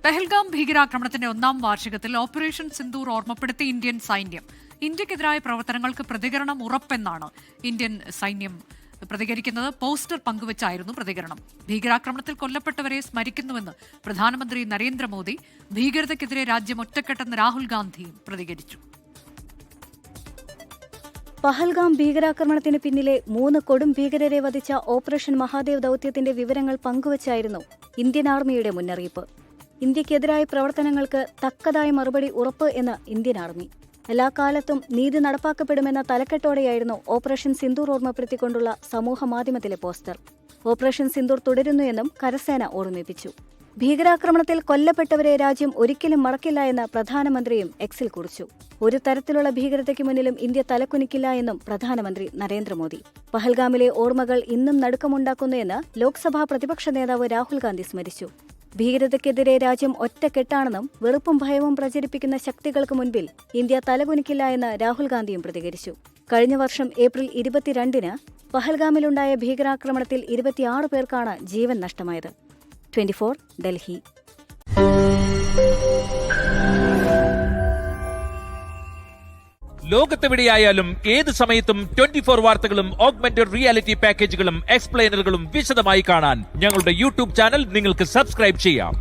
പെഹൽഗാം ഭീകരാക്രമണത്തിന്റെ 1-ാം വാർഷികത്തിൽ ഓപ്പറേഷൻ സിന്ദൂർ ഓർമ്മപ്പെടുത്തി ഇന്ത്യൻ സൈന്യം. ഇന്ത്യക്കെതിരായ പ്രവർത്തനങ്ങൾക്ക് പ്രതികരണം ഉറപ്പെന്നാണ് ഇന്ത്യൻ സൈന്യം പ്രതികരിക്കുന്നത്. പോസ്റ്റർ പങ്കുവച്ചായിരുന്നു പ്രതികരണം. ഭീകരാക്രമണത്തിൽ കൊല്ലപ്പെട്ടവരെ സ്മരിക്കുന്നുവെന്ന് പ്രധാനമന്ത്രി നരേന്ദ്രമോദി. ഭീകരതയ്ക്കെതിരെ രാജ്യം ഒറ്റക്കെട്ടെന്ന് രാഹുൽ ഗാന്ധിയും പ്രതികരിച്ചു. പഹൽഗാം ഭീകരാക്രമണത്തിന് പിന്നിലെ 3 കൊടും ഭീകരരെ വധിച്ച ഓപ്പറേഷൻ മഹാദേവ് ദൌത്യത്തിന്റെ വിവരങ്ങൾ പങ്കുവച്ചായിരുന്നു ഇന്ത്യൻ ആർമിയുടെ മുന്നറിയിപ്പ്. ഇന്ത്യക്കെതിരായ പ്രവർത്തനങ്ങൾക്ക് തക്കതായ മറുപടി ഉറപ്പ് എന്ന് ഇന്ത്യൻ ആർമി. എല്ലാ കാലത്തും നീതി നടപ്പാക്കപ്പെടുമെന്ന തലക്കെട്ടോടെയായിരുന്നു ഓപ്പറേഷൻ സിന്ദൂർ ഓർമ്മപ്പെടുത്തിക്കൊണ്ടുള്ള സമൂഹ മാധ്യമത്തിലെ പോസ്റ്റർ. ഓപ്പറേഷൻ സിന്ദൂർ തുടരുന്നു എന്നും കരസേന ഓർമ്മിപ്പിച്ചു. ഭീകരാക്രമണത്തിൽ കൊല്ലപ്പെട്ടവരെ രാജ്യം ഒരിക്കലും മറക്കില്ല എന്ന് പ്രധാനമന്ത്രിയും എക്സിൽ കുറിച്ചു. ഒരു തരത്തിലുള്ള ഭീകരതയ്ക്ക് മുന്നിലും ഇന്ത്യ തലകുനിക്കില്ല എന്നും പ്രധാനമന്ത്രി നരേന്ദ്രമോദി. പഹൽഗാമിലെ ഓർമ്മകൾ ഇന്നും നടുക്കമുണ്ടാക്കുന്നു എന്ന് ലോക്സഭാ പ്രതിപക്ഷ നേതാവ് രാഹുൽ ഗാന്ധി സ്മരിച്ചു. ഭീകരതയ്ക്കെതിരെ രാജ്യം ഒറ്റക്കെട്ടാണെന്നും വെറുപ്പും ഭയവും പ്രചരിപ്പിക്കുന്ന ശക്തികൾക്ക് മുൻപിൽ ഇന്ത്യ തലകുനിക്കില്ല എന്ന് രാഹുൽ ഗാന്ധിയും പ്രതികരിച്ചു. കഴിഞ്ഞ വർഷം ഏപ്രിൽ 22-ന് പഹൽഗാമിലുണ്ടായ ഭീകരാക്രമണത്തിൽ 26 പേർക്കാണ് ജീവൻ നഷ്ടമായത്. 24 ഡൽഹി. ലോകത്തെവിടെയായാലും ഏത് സമയത്തും 24 വാർത്തകളും ഓഗ്മെന്റഡ് റിയാലിറ്റി പാക്കേജുകളും എക്സ്പ്ലെയിനറുകളും വിശദമായി കാണാൻ ഞങ്ങളുടെ യൂട്യൂബ് ചാനൽ നിങ്ങൾക്ക് സബ്സ്ക്രൈബ് ചെയ്യാം.